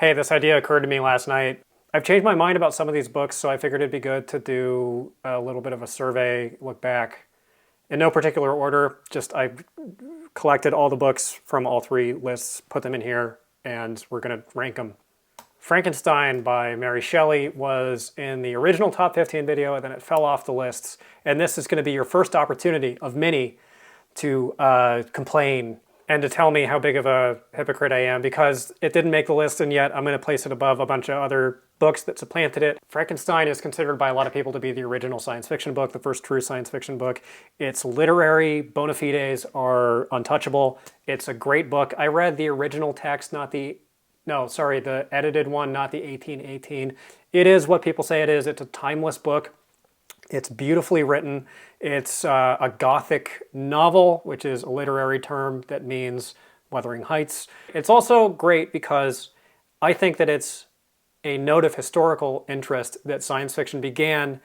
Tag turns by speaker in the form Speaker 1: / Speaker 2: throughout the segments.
Speaker 1: Hey, this idea occurred to me last night. I've changed my mind about some of these books, so I figured it'd be good to do a little bit of a survey, look back. In no particular order, just I collected all the books from all three lists, put them in here, and we're going to rank them. Frankenstein by Mary Shelley was in the original top 15 video, and then it fell off the lists. And this is going to be your first opportunity of many to complain and to tell me how big of a hypocrite I am, because it didn't make the list, and yet I'm going to place it above a bunch of other books that supplanted it. Frankenstein is considered by a lot of people to be the original science fiction book, the first true science fiction book. Its literary bona fides are untouchable. It's a great book. I read the original text, the edited one, not the 1818. It is what people say it is. It's a timeless book. It's beautifully written. It's a Gothic novel, which is a literary term that means Wuthering Heights. It's also great because I think that it's a note of historical interest that science fiction began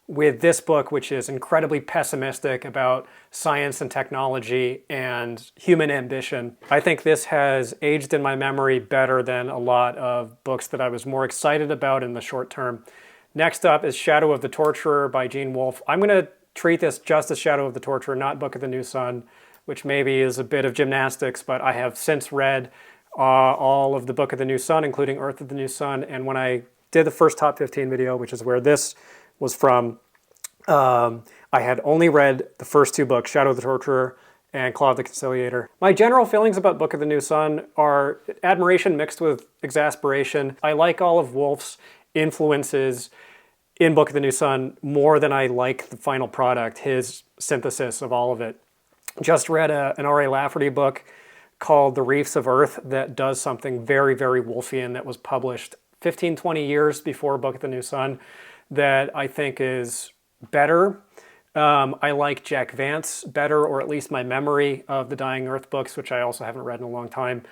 Speaker 1: with this book, which is incredibly pessimistic about science and technology and human ambition. I think this has aged in my memory better than a lot of books that I was more excited about in the short term. Next up is Shadow of the Torturer by Wolfe. I'm going to treat this just as Shadow of the Torturer, not Book of the New Sun, which maybe is a bit of gymnastics, but I have since read all of the Book of the New Sun, including Earth of the New Sun. And when I did the first top 15 video, which is where this was from, I had only read the first two books, Shadow of the Torturer and Claw of the Conciliator. My general feelings about Book of the New Sun are admiration mixed with exasperation. I like all of Wolfe's influences in Book of the New Sun more than I like the final product, his synthesis of all of it. Just read an R.A. Lafferty book called The Reefs of Earth that does something very, very Wolfian that was published 15, 20 years before Book of the New Sun that I think is better. I like Jack Vance better, or at least my memory of the Dying Earth books, which I also haven't read in a long time.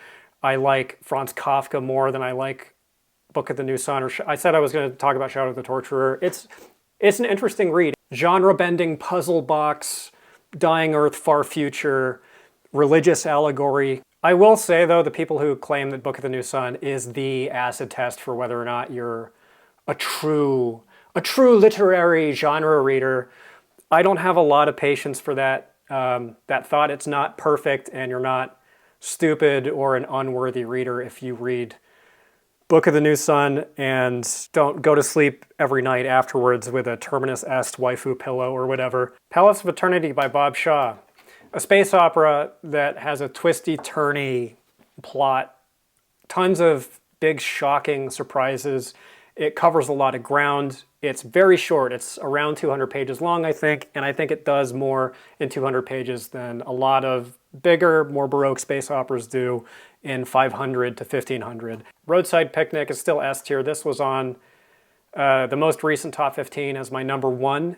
Speaker 1: I like Franz Kafka more than I like Book of the New Sun, or I said I was going to talk about Shadow of the Torturer. It's an interesting read. Genre-bending puzzle box, Dying Earth, far future, religious allegory. I will say, though, the people who claim that Book of the New Sun is the acid test for whether or not you're a true literary genre reader, I don't have a lot of patience for that thought. It's not perfect, and you're not stupid or an unworthy reader if you read Book of the New Sun and don't go to sleep every night afterwards with a Terminus Est waifu pillow or whatever. Palace of Eternity by Bob Shaw. A space opera that has a twisty-turny plot, tons of big shocking surprises. It covers a lot of ground. It's very short. It's around 200 pages long, I think, and I think it does more in 200 pages than a lot of bigger, more Baroque space operas do in 500 to 1500. Roadside Picnic is still S tier. This was on the most recent top 15 as my number one.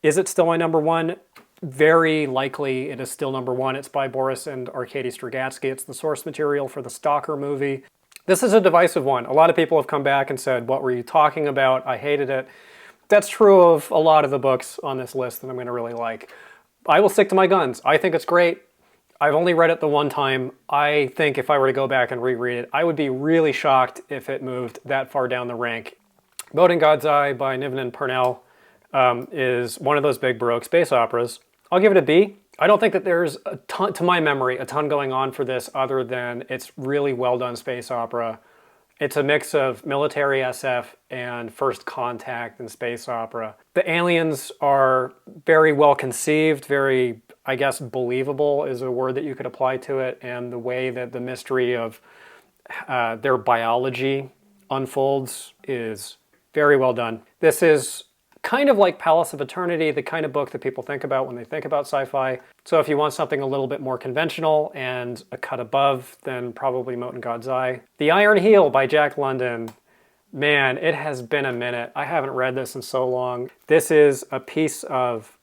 Speaker 1: Is it still my number one? Very likely it is still number one. It's by Boris and Arkady Strugatsky. It's the source material for the Stalker movie. This is a divisive one. A lot of people have come back and said, what were you talking about? I hated it. That's true of a lot of the books on this list that I'm going to really like. I will stick to my guns. I think it's great. I've only read it the one time. I think if I were to go back and reread it, I would be really shocked if it moved that far down the rank. Mote in God's Eye by Niven and Pournelle is one of those big Baroque space operas. I'll give it a B. I don't think that there's a ton, to my memory, a ton going on for this other than it's really well done space opera. It's a mix of military SF and first contact and space opera. The aliens are very well conceived, very, I guess, believable is a word that you could apply to it, and the way that the mystery of their biology unfolds is very well done. This is kind of like Palace of Eternity, the kind of book that people think about when they think about sci-fi. So if you want something a little bit more conventional and a cut above, then probably Mote in God's Eye. The Iron Heel by Jack London. Man, it has been a minute. I haven't read this in so long. This is a piece of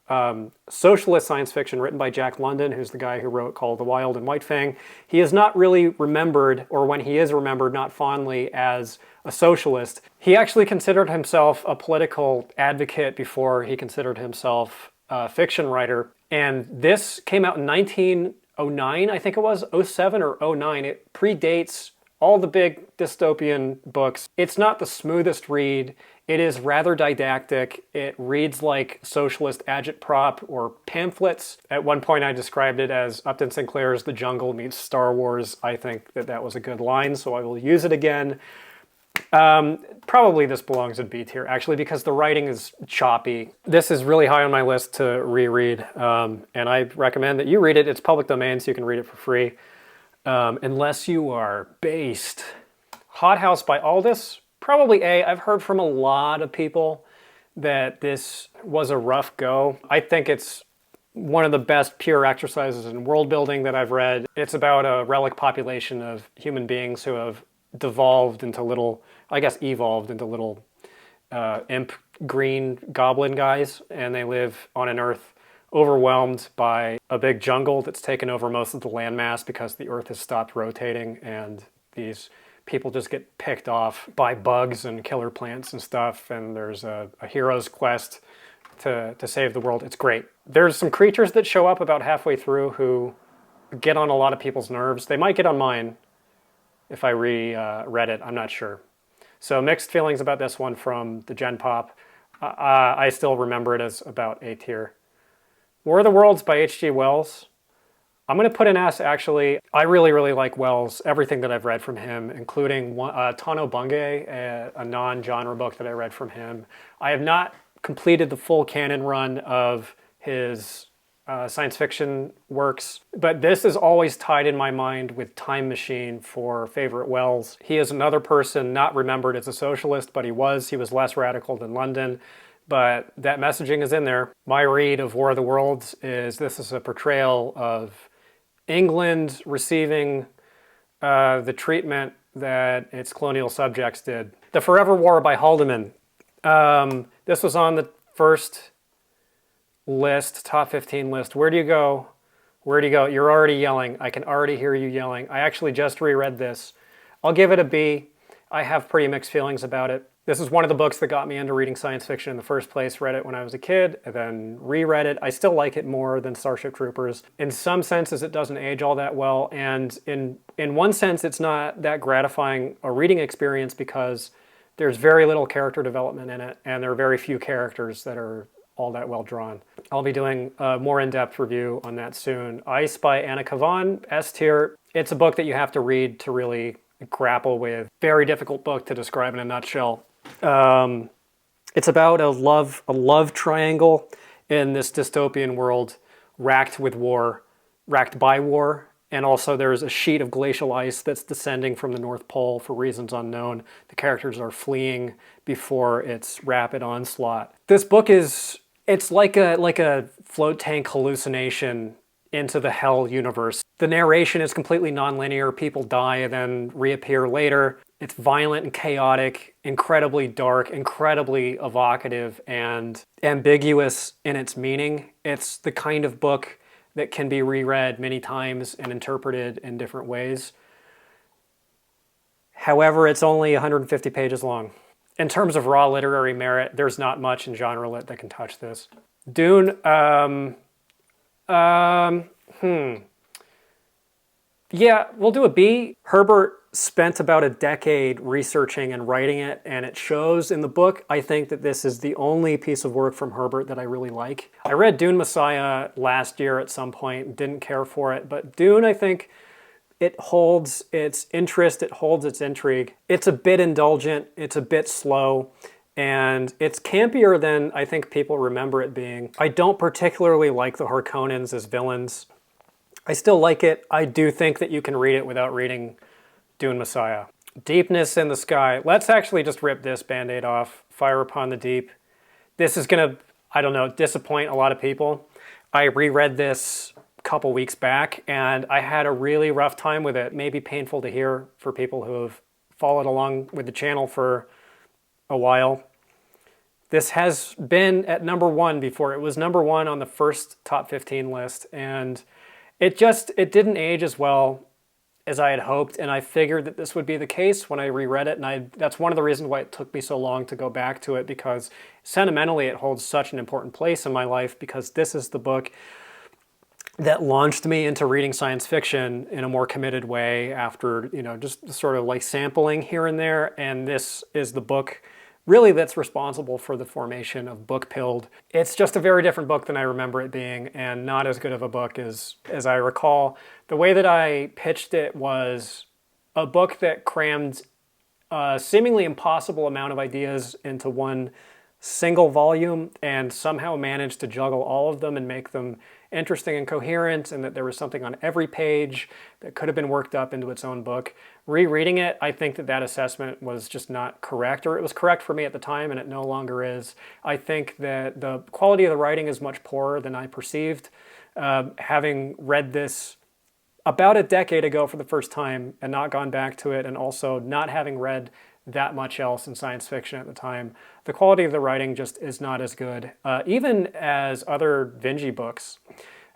Speaker 1: socialist science fiction written by Jack London, who's the guy who wrote Call of the Wild and White Fang. He is not really remembered, or when he is remembered, not fondly, as a socialist. He actually considered himself a political advocate before he considered himself a fiction writer. And this came out in 1909, I think it was, 07 or 09. It predates all the big dystopian books, it's not the smoothest read. It is rather didactic. It reads like socialist agitprop or pamphlets. At one point I described it as Upton Sinclair's The Jungle meets Star Wars. I think that that was a good line, so I will use it again. Probably this belongs in B tier, actually, because the writing is choppy. This is really high on my list to reread, and I recommend that you read it. It's public domain, so you can read it for free, unless you are based. Hothouse by Aldiss, probably A. I've heard from a lot of people that this was a rough go. I think it's one of the best pure exercises in world building that I've read. It's about a relic population of human beings who have devolved into little, I guess evolved into little imp green goblin guys, and they live on an Earth overwhelmed by a big jungle that's taken over most of the landmass because the Earth has stopped rotating, and these people just get picked off by bugs and killer plants and stuff, and there's a hero's quest to save the world. It's great. There's some creatures that show up about halfway through who get on a lot of people's nerves. They might get on mine if I reread it, I'm not sure. So mixed feelings about this one from the Gen Pop. I still remember it as about A tier. War of the Worlds by H.G. Wells. I'm going to put an S, actually. I really, really like Wells, everything that I've read from him, including Tano Bungay, a non-genre book that I read from him. I have not completed the full canon run of his science fiction works, but this is always tied in my mind with Time Machine for favorite Wells. He is another person not remembered as a socialist, but he was less radical than London, but that messaging is in there. My read of War of the Worlds is this is a portrayal of England receiving the treatment that its colonial subjects did. The Forever War by Haldeman. This was on the first list, top 15 list. Where do you go? Where do you go? You're already yelling. I can already hear you yelling. I actually just reread this. I'll give it a B. I have pretty mixed feelings about it. This is one of the books that got me into reading science fiction in the first place. Read it when I was a kid, and then reread it. I still like it more than Starship Troopers. In some senses, it doesn't age all that well, and in one sense, it's not that gratifying a reading experience because there's very little character development in it, and there are very few characters that are all that well drawn. I'll be doing a more in-depth review on that soon. Ice by Anna Kavan, S tier. It's a book that you have to read to really grapple with. Very difficult book to describe in a nutshell. It's about a love triangle in this dystopian world racked by war, and also there's a sheet of glacial ice that's descending from the North Pole for reasons unknown. The characters are fleeing before its rapid onslaught. This book it's like a float tank hallucination into the hell universe. The narration is completely non-linear. People die and then reappear later. It's violent and chaotic, incredibly dark, incredibly evocative, and ambiguous in its meaning. It's the kind of book that can be reread many times and interpreted in different ways. However, it's only 150 pages long. In terms of raw literary merit, there's not much in genre lit that can touch this. Dune, yeah, we'll do a B. Herbert spent about a decade researching and writing it, and it shows in the book. I think that this is the only piece of work from Herbert that I really like. I read Dune Messiah last year at some point, didn't care for it, but Dune, I think, it holds its interest, it holds its intrigue. It's a bit indulgent, it's a bit slow, and it's campier than I think people remember it being. I don't particularly like the Harkonnens as villains. I still like it. I do think that you can read it without reading Dune Messiah. Deepness in the Sky. Let's actually just rip this Band-Aid off. Fire Upon the Deep. This is gonna, I don't know, disappoint a lot of people. I reread this couple weeks back, and I had a really rough time with it. Maybe painful to hear for people who have followed along with the channel for a while. This has been at number 1 before. It was number 1 on the first top 15 list, and it didn't age as well as I had hoped, and I figured that this would be the case when I reread it, and that's one of the reasons why it took me so long to go back to it, because sentimentally it holds such an important place in my life, because this is the book that launched me into reading science fiction in a more committed way after, just sort of like sampling here and there. And this is the book really that's responsible for the formation of Book Pilled. It's just a very different book than I remember it being, and not as good of a book as I recall. The way that I pitched it was a book that crammed a seemingly impossible amount of ideas into one single volume and somehow managed to juggle all of them and make them interesting and coherent, and that there was something on every page that could have been worked up into its own book. Rereading it, I think that assessment was just not correct, or it was correct for me at the time and it no longer is. I think that the quality of the writing is much poorer than I perceived. Having read this about a decade ago for the first time and not gone back to it, and also not having read that much else in science fiction at the time, the quality of the writing just is not as good. Even as other Vinge books,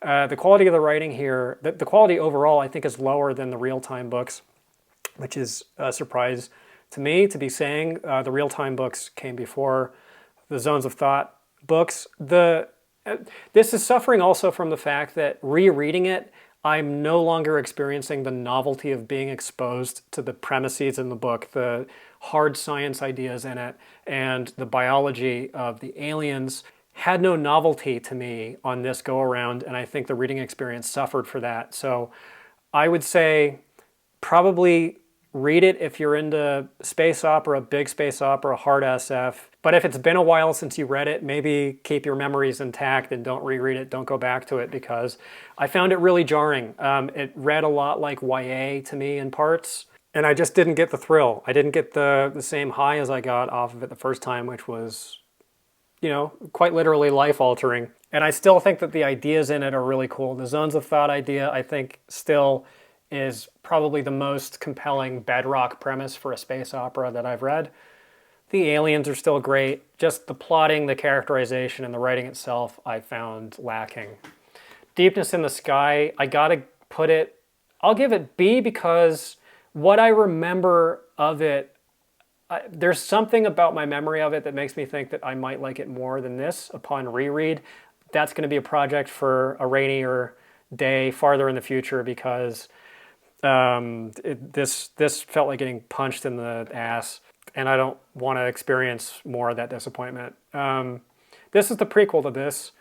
Speaker 1: the quality of the writing here, the quality overall, I think is lower than the real-time books, which is a surprise to me to be saying. The real-time books came before the Zones of Thought books. This is suffering also from the fact that rereading it, I'm no longer experiencing the novelty of being exposed to the premises in the book, the hard science ideas in it, and the biology of the aliens had no novelty to me on this go-around, and I think the reading experience suffered for that. So I would say probably read it if you're into space opera, big space opera, hard SF. But if it's been a while since you read it, maybe keep your memories intact and don't reread it, don't go back to it, because I found it really jarring. It read a lot like YA to me in parts, and I just didn't get the thrill. I didn't get the same high as I got off of it the first time, which was, quite literally life-altering. And I still think that the ideas in it are really cool. The Zones of Thought idea, I think, still is probably the most compelling bedrock premise for a space opera that I've read. The aliens are still great. Just the plotting, the characterization, and the writing itself I found lacking. Deepness in the Sky, I gotta put it, I'll give it B, because what I remember of it, there's something about my memory of it that makes me think that I might like it more than this upon reread. That's going to be a project for a rainier day farther in the future, because this felt like getting punched in the ass, and I don't want to experience more of that disappointment. This is the prequel to this.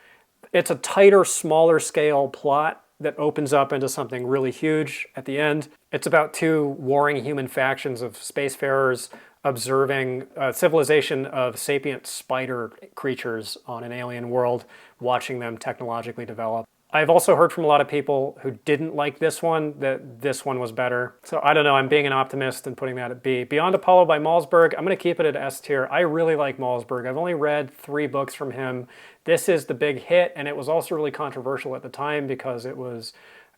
Speaker 1: It's a tighter, smaller scale plot that opens up into something really huge at the end. It's about two warring human factions of spacefarers observing a civilization of sapient spider creatures on an alien world, watching them technologically develop. I've also heard from a lot of people who didn't like this one that this one was better. So I don't know, I'm being an optimist and putting that at B. Beyond Apollo by Malzberg, I'm going to keep it at S tier. I really like Malzberg. I've only read 3 books from him. This is the big hit, and it was also really controversial at the time because it was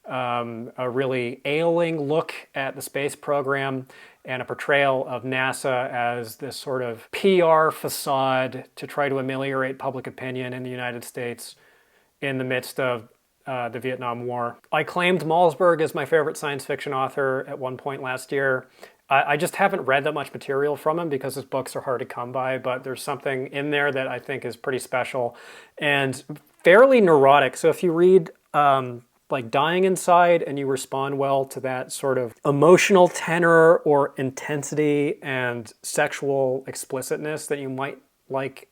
Speaker 1: a really ailing look at the space program and a portrayal of NASA as this sort of PR facade to try to ameliorate public opinion in the United States in the midst of the Vietnam War. I claimed Malzberg as my favorite science fiction author at one point last year. I just haven't read that much material from him because his books are hard to come by, but there's something in there that I think is pretty special and fairly neurotic. So if you read like Dying Inside and you respond well to that sort of emotional tenor or intensity and sexual explicitness that you might like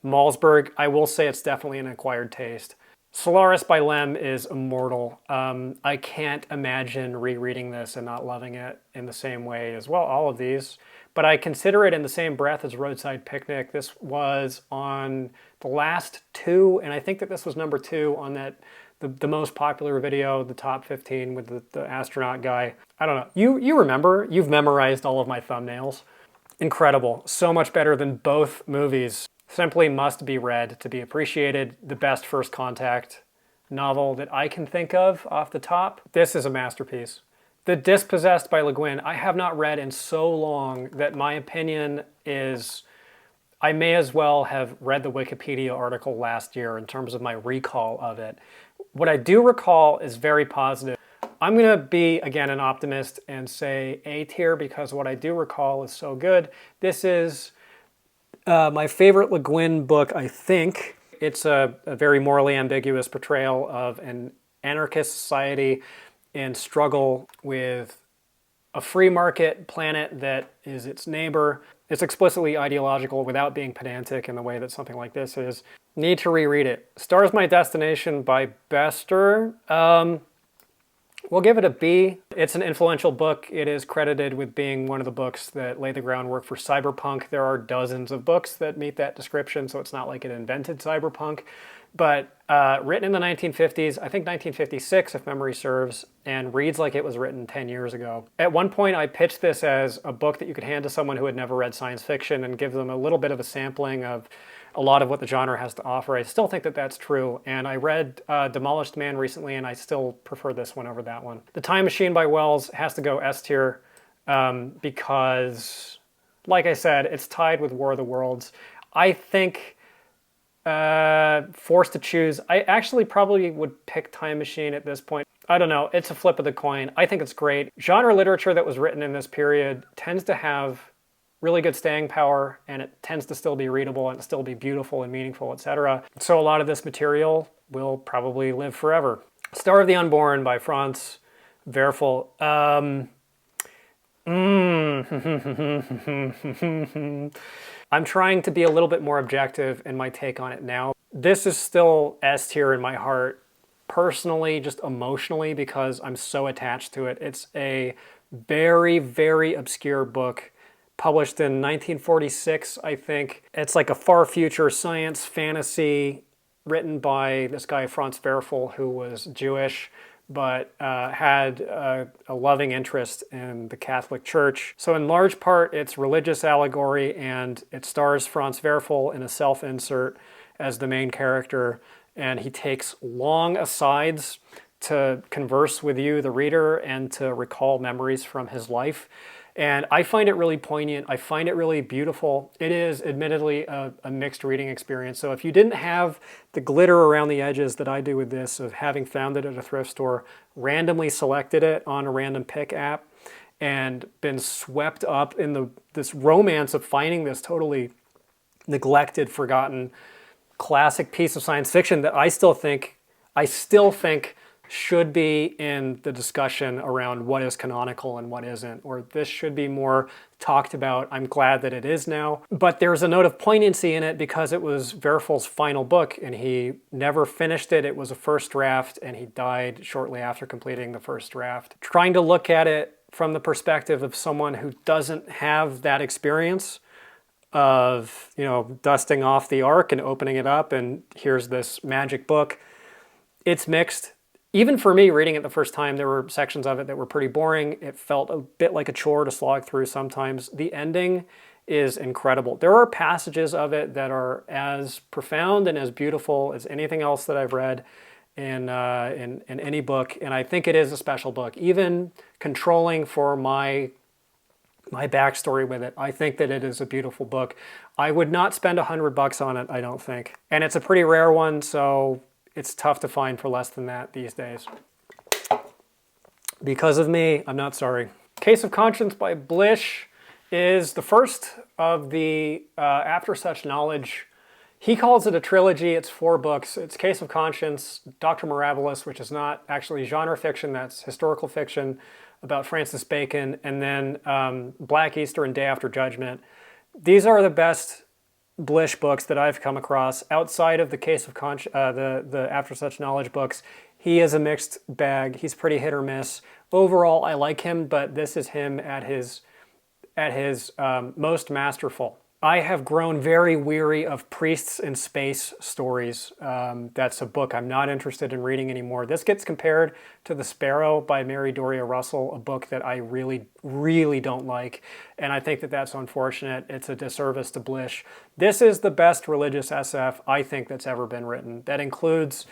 Speaker 1: Malzberg, I will say it's definitely an acquired taste. Solaris by Lem is immortal. I can't imagine rereading this and not loving it in the same way as, well, all of these. But I consider it in the same breath as Roadside Picnic. This was on the last 2, and I think that this was number 2 on that the most popular video, the top 15 with the astronaut guy. I don't know. You remember. You've memorized all of my thumbnails. Incredible. So much better than both movies. Simply must be read to be appreciated. The best first contact novel that I can think of off the top. This is a masterpiece. The Dispossessed by Le Guin, I have not read in so long that my opinion is I may as well have read the Wikipedia article last year in terms of my recall of it. What I do recall is very positive. I'm going to be, again, an optimist and say A tier because what I do recall is so good. This is my favorite Le Guin book, I think. It's a very morally ambiguous portrayal of an anarchist society and struggle with a free market planet that is its neighbor. It's explicitly ideological without being pedantic in the way that something like this is. Need to reread it. Stars My Destination by Bester. We'll give it a B. It's an influential book. It is credited with being one of the books that laid the groundwork for cyberpunk. There are dozens of books that meet that description, so it's not like it invented cyberpunk. But written in the 1950s, I think 1956 if memory serves, and reads like it was written 10 years ago. At one point I pitched this as a book that you could hand to someone who had never read science fiction and give them a little bit of a sampling of a lot of what the genre has to offer. I still think that that's true, and I read Demolished Man recently, and I still prefer this one over that one. The Time Machine by Wells has to go S tier because, like I said, it's tied with War of the Worlds. I think, forced to choose, I actually probably would pick Time Machine at this point. I don't know, it's a flip of the coin. I think it's great. Genre literature that was written in this period tends to have really good staying power, and it tends to still be readable and still be beautiful and meaningful, etc. So a lot of this material will probably live forever. Star of the Unborn by Franz Werfel. I'm trying to be a little bit more objective in my take on it now. This is still S tier in my heart, personally, just emotionally, because I'm so attached to it. It's a very, very obscure book, published in 1946, I think. It's like a far future science fantasy written by this guy, Franz Werfel, who was Jewish, but had a loving interest in the Catholic Church. So in large part, it's religious allegory, and it stars Franz Werfel in a self-insert as the main character, and he takes long asides to converse with you, the reader, and to recall memories from his life. And I find it really poignant. I find it really beautiful. It is admittedly a mixed reading experience. So if you didn't have the glitter around the edges that I do with this, of having found it at a thrift store, randomly selected it on a random pick app, and been swept up in this romance of finding this totally neglected, forgotten, classic piece of science fiction that I still think should be in the discussion around what is canonical and what isn't, or this should be more talked about. I'm glad that it is now. But there's a note of poignancy in it because it was Werfel's final book and he never finished it. It was a first draft and he died shortly after completing the first draft. Trying to look at it from the perspective of someone who doesn't have that experience of, you know, dusting off the Ark and opening it up and here's this magic book. It's mixed. Even for me, reading it the first time, there were sections of it that were pretty boring. It felt a bit like a chore to slog through sometimes. The ending is incredible. There are passages of it that are as profound and as beautiful as anything else that I've read in any book, and I think it is a special book. Even controlling for my backstory with it, I think that it is a beautiful book. I would not spend $100 on it, I don't think. And it's a pretty rare one, so it's tough to find for less than that these days. Because of me, I'm not sorry. Case of Conscience by Blish is the first of the After Such Knowledge. He calls it a trilogy. It's 4 books. It's Case of Conscience, Dr. Mirabilis, which is not actually genre fiction, that's historical fiction about Francis Bacon, and then Black Easter and Day After Judgment. These are the best Blish books that I've come across outside of the Case of the After Such Knowledge books. He is a mixed bag. He's pretty hit or miss. Overall, I like him, but this is him at his most masterful. I have grown very weary of priests in space stories. That's a book I'm not interested in reading anymore. This gets compared to The Sparrow by Mary Doria Russell, a book that I really, really don't like. And I think that that's unfortunate. It's a disservice to Blish. This is the best religious SF I think that's ever been written. That includes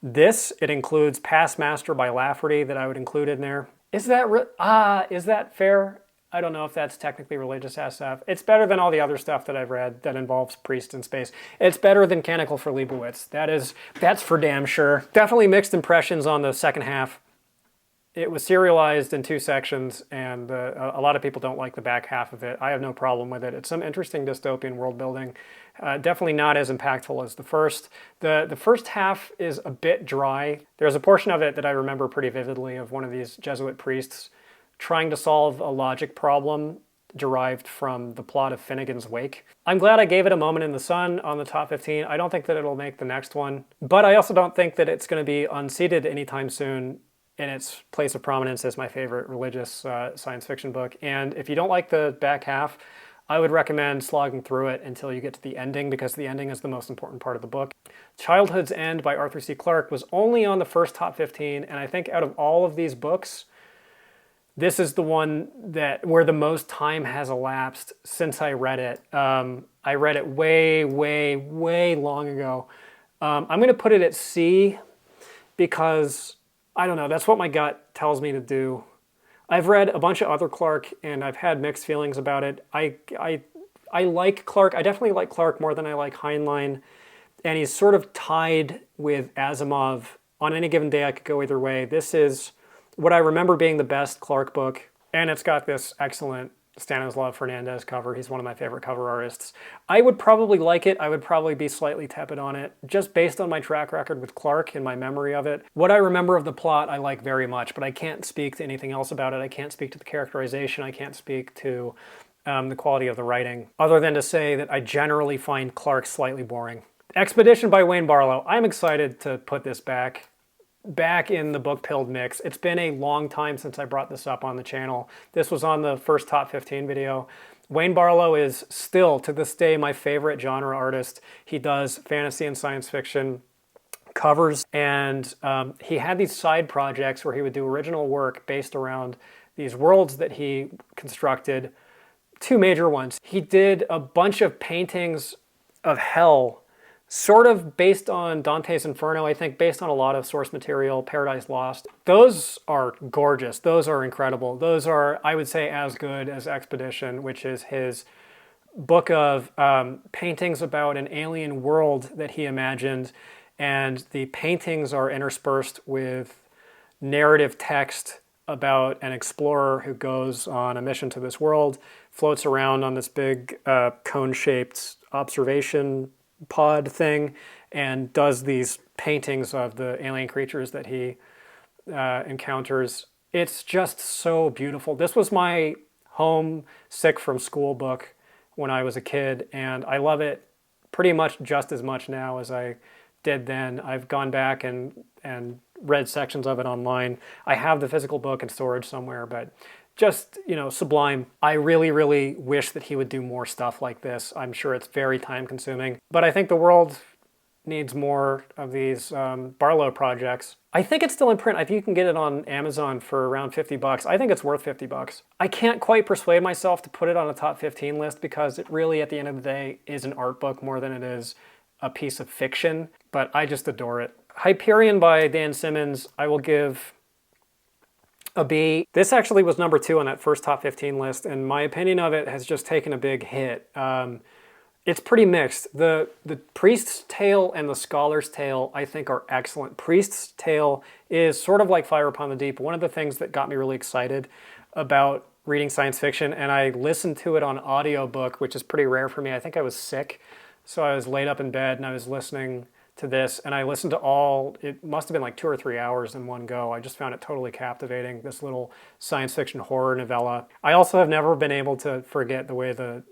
Speaker 1: this. It includes Past Master by Lafferty that I would include in there. Is that fair? I don't know if that's technically religious SF. It's better than all the other stuff that I've read that involves priests in space. It's better than Canticle for Leibowitz. That's for damn sure. Definitely mixed impressions on the second half. It was serialized in 2 sections, and a lot of people don't like the back half of it. I have no problem with it. It's some interesting dystopian world building. Definitely not as impactful as the first. The first half is a bit dry. There's a portion of it that I remember pretty vividly of one of these Jesuit priests trying to solve a logic problem derived from the plot of Finnegan's Wake. I'm glad I gave it a moment in the sun on the top 15. I don't think that it'll make the next one, but I also don't think that it's going to be unseated anytime soon in its place of prominence as my favorite religious science fiction book. And if you don't like the back half, I would recommend slogging through it until you get to the ending, because the ending is the most important part of the book. Childhood's End by Arthur C. Clarke was only on the first top 15, and I think out of all of these books, this is the one where the most time has elapsed since I read it. I read it way, way, way long ago. I'm going to put it at C because, I don't know, that's what my gut tells me to do. I've read a bunch of other Clarke, and I've had mixed feelings about it. I like Clarke. I definitely like Clarke more than I like Heinlein, and he's sort of tied with Asimov. On any given day, I could go either way. This is what I remember being the best Clarke book, and it's got this excellent Stanislaw Fernandez cover. He's one of my favorite cover artists. I would probably like it. I would probably be slightly tepid on it, just based on my track record with Clarke and my memory of it. What I remember of the plot I like very much, but I can't speak to anything else about it. I can't speak to the characterization. I can't speak to the quality of the writing, other than to say that I generally find Clarke slightly boring. Expedition by Wayne Barlow. I'm excited to put this back in the book pilled mix. It's been a long time since I brought this up on the channel. This was on the first top 15 video. Wayne Barlow is still, to this day, my favorite genre artist. He does fantasy and science fiction covers, and he had these side projects where he would do original work based around these worlds that he constructed. 2 major ones. He did a bunch of paintings of hell, sort of based on Dante's Inferno, I think, based on a lot of source material, Paradise Lost. Those are gorgeous. Those are incredible. Those are, I would say, as good as Expedition, which is his book of paintings about an alien world that he imagined. And the paintings are interspersed with narrative text about an explorer who goes on a mission to this world, floats around on this big cone-shaped observation pod thing, and does these paintings of the alien creatures that he encounters. It's just so beautiful. This was my homesick from school book when I was a kid, and I love it pretty much just as much now as I did then. I've gone back and read sections of it online. I have the physical book in storage somewhere, but just, you know, sublime. I really, really wish that he would do more stuff like this. I'm sure it's very time consuming, but I think the world needs more of these Barlow projects. I think it's still in print. If you can get it on Amazon for around 50 bucks, I think it's worth 50 bucks. I can't quite persuade myself to put it on a top 15 list because it really, at the end of the day, is an art book more than it is a piece of fiction, but I just adore it. Hyperion by Dan Simmons, I will give a B. This actually was number 2 on that first top 15 list, and my opinion of it has just taken a big hit. It's pretty mixed. The Priest's Tale and the Scholar's Tale, I think, are excellent. Priest's Tale is sort of like Fire Upon the Deep. One of the things that got me really excited about reading science fiction, and I listened to it on audiobook, which is pretty rare for me. I think I was sick, so I was laid up in bed and I was listening to this, and I listened to it must have been like 2 or 3 hours in one go. I just found it totally captivating, this little science fiction horror novella. I also have never been able to forget the way the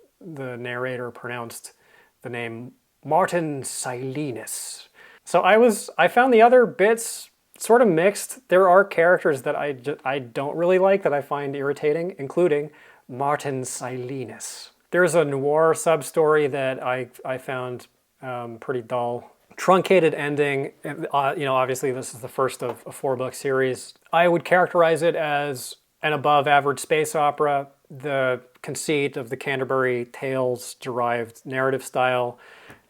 Speaker 1: narrator pronounced the name Martin Silenus. So I found the other bits sort of mixed. There are characters that I don't really like, that I find irritating, including Martin Silenus. There's a noir sub-story that I found pretty dull. Truncated ending, obviously this is the first of a 4-book series. I would characterize it as an above average space opera. The conceit of the Canterbury Tales derived narrative style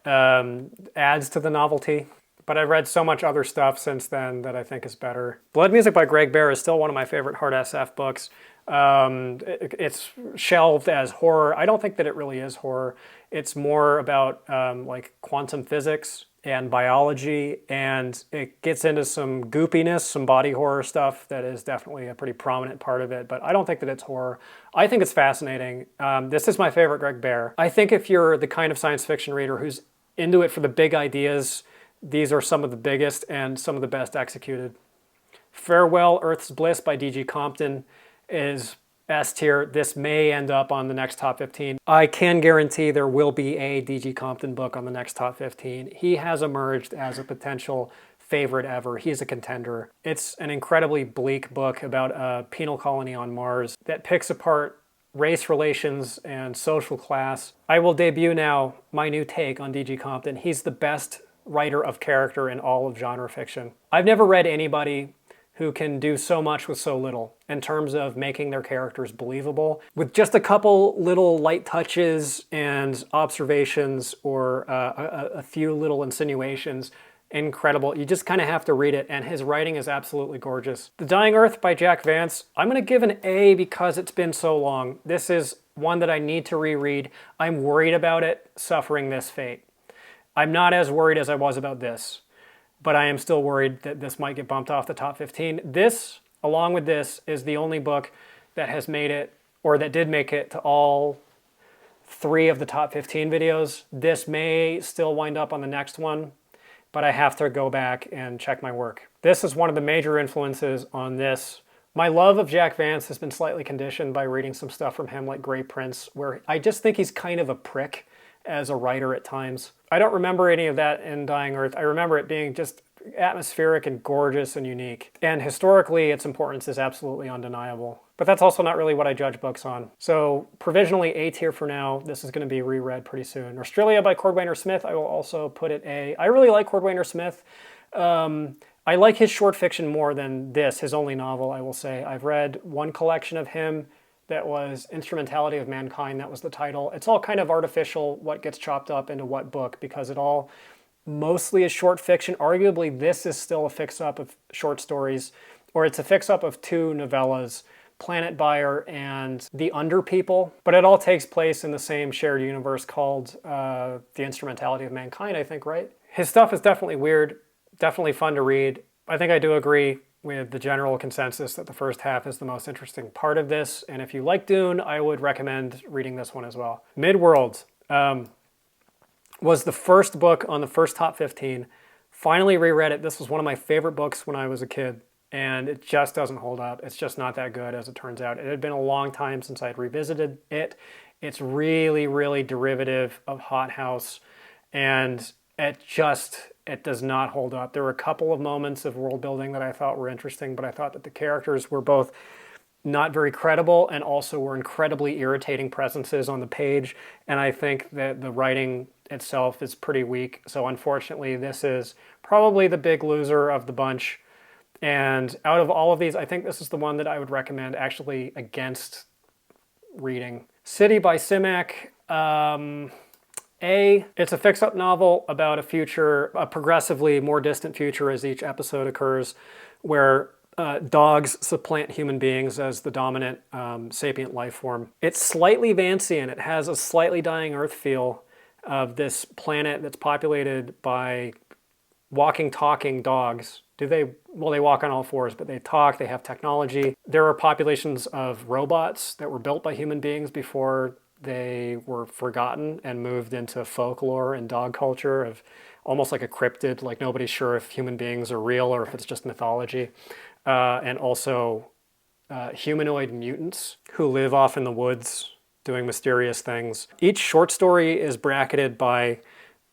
Speaker 1: adds to the novelty, but I've read so much other stuff since then that I think is better. Blood Music by Greg Bear is still one of my favorite hard SF books. It's shelved as horror. I don't think that it really is horror. It's more about like quantum physics and biology, and it gets into some goopiness, some body horror stuff that is definitely a pretty prominent part of it, but I don't think that it's horror. I think it's fascinating. This is my favorite Greg Bear. I think if you're the kind of science fiction reader who's into it for the big ideas, these are some of the biggest and some of the best executed. Farewell, Earth's Bliss by D.G. Compton is S tier. This may end up on the next top 15. I can guarantee there will be a D.G. Compton book on the next top 15. He has emerged as a potential favorite ever. He's a contender. It's an incredibly bleak book about a penal colony on Mars that picks apart race relations and social class. I will debut now my new take on D.G. Compton. He's the best writer of character in all of genre fiction. I've never read anybody who can do so much with so little in terms of making their characters believable. With just a couple little light touches and observations or a few little insinuations, incredible. You just kind of have to read it, and his writing is absolutely gorgeous. The Dying Earth by Jack Vance, I'm gonna give an A because it's been so long. This is one that I need to reread. I'm worried about it suffering this fate. I'm not as worried as I was about this, but I am still worried that this might get bumped off the top 15. This, along with this, is the only book that has made it, or that did make it, to all 3 of the top 15 videos. This may still wind up on the next one, but I have to go back and check my work. This is one of the major influences on this. My love of Jack Vance has been slightly conditioned by reading some stuff from him like Grey Prince, where I just think he's kind of a prick as a writer at times. I don't remember any of that in Dying Earth. I remember it being just atmospheric and gorgeous and unique. And historically, its importance is absolutely undeniable. But that's also not really what I judge books on. So provisionally A tier for now. This is going to be reread pretty soon. Australia by Cordwainer Smith, I will also put it A. I really like Cordwainer Smith. I like his short fiction more than this, his only novel, I will say. I've read one collection of him that was Instrumentality of Mankind. That was the title. It's all kind of artificial what gets chopped up into what book, because it all mostly is short fiction. Arguably, this is still a fix-up of short stories, or it's a fix-up of 2 novellas, Planet Buyer and The Under People, but it all takes place in the same shared universe called The Instrumentality of Mankind, I think, right? His stuff is definitely weird, definitely fun to read. I think I do agree with the general consensus that the first half is the most interesting part of this, and if you like Dune, I would recommend reading this one as well. Midworld was the first book on the first top 15. Finally reread it. This was one of my favorite books when I was a kid, and it just doesn't hold up. It's just not that good, as it turns out. It had been a long time since I'd revisited it. It's really, really derivative of Hothouse, and it does not hold up. There were a couple of moments of world building that I thought were interesting, but I thought that the characters were both not very credible and also were incredibly irritating presences on the page. And I think that the writing itself is pretty weak. So unfortunately, this is probably the big loser of the bunch. And out of all of these, I think this is the one that I would recommend actually against reading. City by Simak. It's a fix-up novel about a future, a progressively more distant future as each episode occurs, where dogs supplant human beings as the dominant sapient life form. It's slightly Vancian. It has a slightly Dying Earth feel of this planet that's populated by walking, talking dogs. Well, they walk on all fours, but they talk, they have technology. There are populations of robots that were built by human beings before they were forgotten and moved into folklore and dog culture, of almost like a cryptid, like nobody's sure if human beings are real or if it's just mythology. And also humanoid mutants who live off in the woods doing mysterious things. Each short story is bracketed by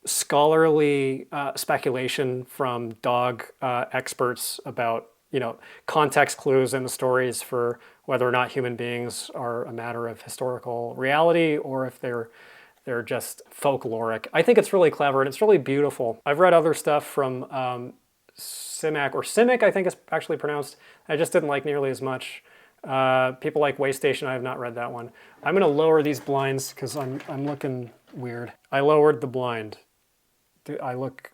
Speaker 1: scholarly speculation from dog experts about, context clues in the stories for whether or not human beings are a matter of historical reality or if they're just folkloric. I think it's really clever and it's really beautiful. I've read other stuff from Simak, or Simic, I think it's actually pronounced. I just didn't like nearly as much. People like Waystation, I have not read that one. I'm going to lower these blinds because I'm looking weird. I lowered the blind. I look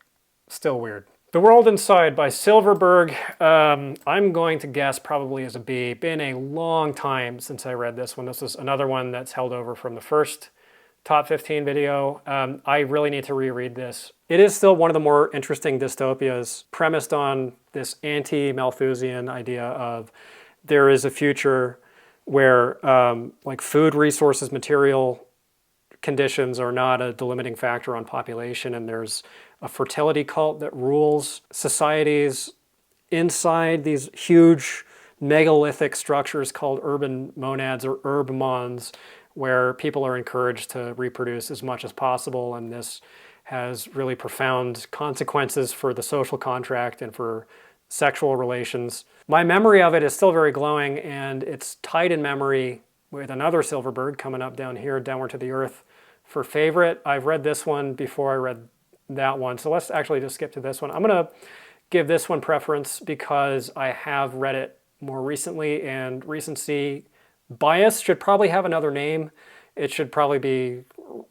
Speaker 1: still weird. The World Inside by Silverberg. I'm going to guess probably as a B. Been a long time since I read this one. This is another one that's held over from the first top 15 video. I really need to reread this. It is still one of the more interesting dystopias, premised on this anti-Malthusian idea of there is a future where like food resources, material conditions are not a delimiting factor on population, and there's a fertility cult that rules societies inside these huge megalithic structures called urban monads or urbmons, where people are encouraged to reproduce as much as possible, and this has really profound consequences for the social contract and for sexual relations. My memory of it is still very glowing, and it's tied in memory with another Silverberg coming up down here, Downward to the Earth, for favorite. I've read this one before I read that one, so let's actually just skip to this one. I'm going to give this one preference because I have read it more recently, and recency bias should probably have another name. It should probably be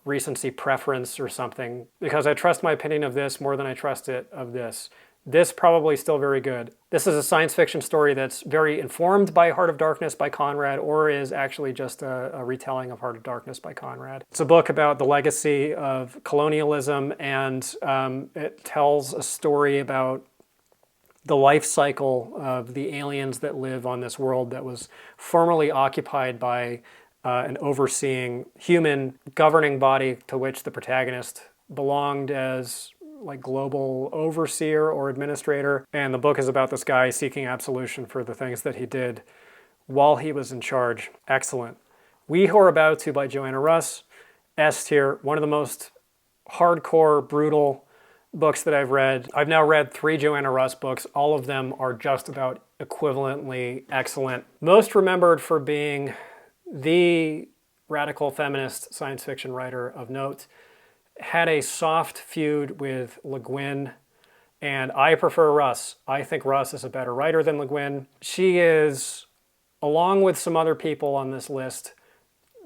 Speaker 1: recency preference or something, because I trust my opinion of this more than I trust it of this. This probably still very good. This is a science fiction story that's very informed by Heart of Darkness by Conrad, or is actually just a retelling of Heart of Darkness by Conrad. It's a book about the legacy of colonialism, and it tells a story about the life cycle of the aliens that live on this world that was formerly occupied by an overseeing human governing body to which the protagonist belonged as like global overseer or administrator. And the book is about this guy seeking absolution for the things that he did while he was in charge. Excellent. We Who Are About To by Joanna Russ. S tier, one of the most hardcore, brutal books that I've read. I've now read 3 Joanna Russ books. All of them are just about equivalently excellent. Most remembered for being the radical feminist science fiction writer of note. Had a soft feud with Le Guin, and I prefer Russ. I think Russ is a better writer than Le Guin. She is, along with some other people on this list,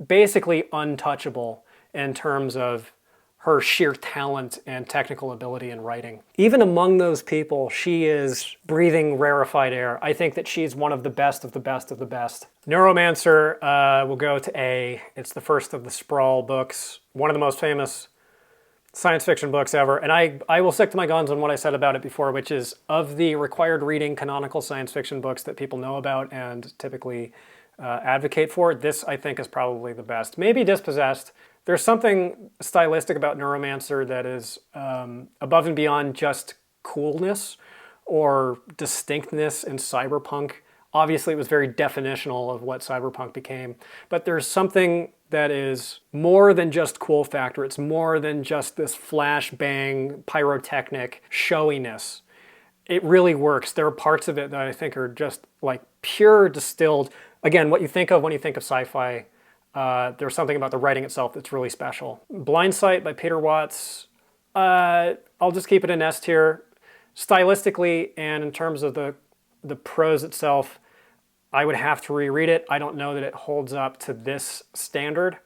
Speaker 1: basically untouchable in terms of her sheer talent and technical ability in writing. Even among those people, she is breathing rarefied air. I think that she's one of the best of the best of the best. Neuromancer will go to A. It's the first of the Sprawl books, one of the most famous science fiction books ever, and I will stick to my guns on what I said about it before, which is of the required reading canonical science fiction books that people know about and typically advocate for, this I think is probably the best. Maybe Dispossessed. There's something stylistic about Neuromancer that is above and beyond just coolness or distinctness in cyberpunk. Obviously, it was very definitional of what cyberpunk became, but there's something that is more than just cool factor. It's more than just this flashbang, pyrotechnic showiness. It really works. There are parts of it that I think are just like pure distilled. Again, what you think of when you think of sci-fi, there's something about the writing itself that's really special. Blind Sight by Peter Watts. I'll just keep it in S tier. Stylistically and in terms of the prose itself, I would have to reread it. I don't know that it holds up to this standard,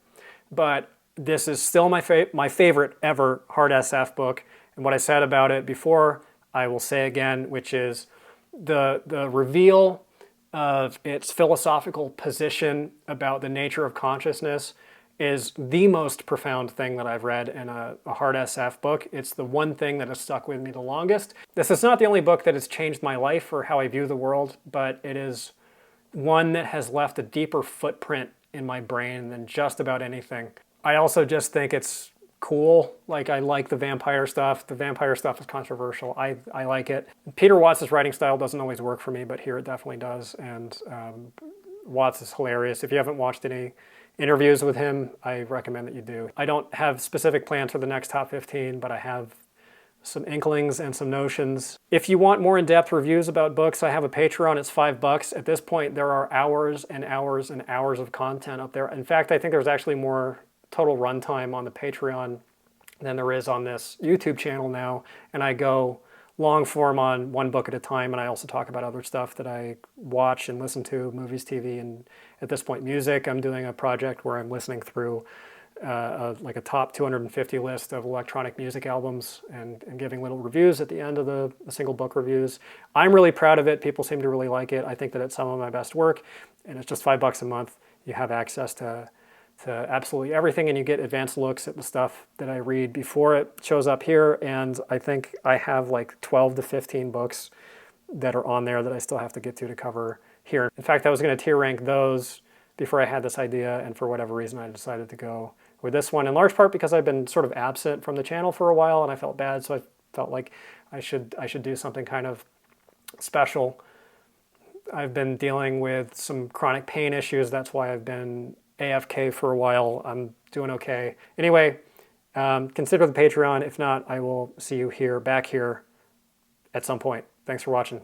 Speaker 1: but this is still my favorite ever hard SF book. And what I said about it before, I will say again, which is the reveal of its philosophical position about the nature of consciousness is the most profound thing that I've read in a hard SF book. It's the one thing that has stuck with me the longest. This is not the only book that has changed my life or how I view the world, but it is one that has left a deeper footprint in my brain than just about anything. I also just think it's cool. Like, I like the vampire stuff. The vampire stuff is controversial. I like it. Peter Watts' writing style doesn't always work for me, but here it definitely does. And Watts is hilarious. If you haven't watched any interviews with him, I recommend that you do. I don't have specific plans for the next top 15, but I have some inklings and some notions. If you want more in-depth reviews about books, I have a Patreon. It's $5. At this point, there are hours and hours and hours of content up there. In fact, I think there's actually more total runtime on the Patreon than there is on this YouTube channel now. And I go long form on one book at a time, and I also talk about other stuff that I watch and listen to, movies, TV, and at this point, music. I'm doing a project where I'm listening through like a top 250 list of electronic music albums and giving little reviews at the end of the single book reviews. I'm really proud of it. People seem to really like it. I think that it's some of my best work, and it's just $5 a month. You have access to absolutely everything, and you get advanced looks at the stuff that I read before it shows up here. And I think I have like 12 to 15 books that are on there that I still have to get to cover here. In fact, I was going to tier rank those before I had this idea, and for whatever reason I decided to go with this one, in large part because I've been sort of absent from the channel for a while and I felt bad, so I felt like I should do something kind of special. I've been dealing with some chronic pain issues, that's why I've been AFK for a while. I'm doing okay. Anyway, consider the Patreon. If not, I will see you back here at some point. Thanks for watching.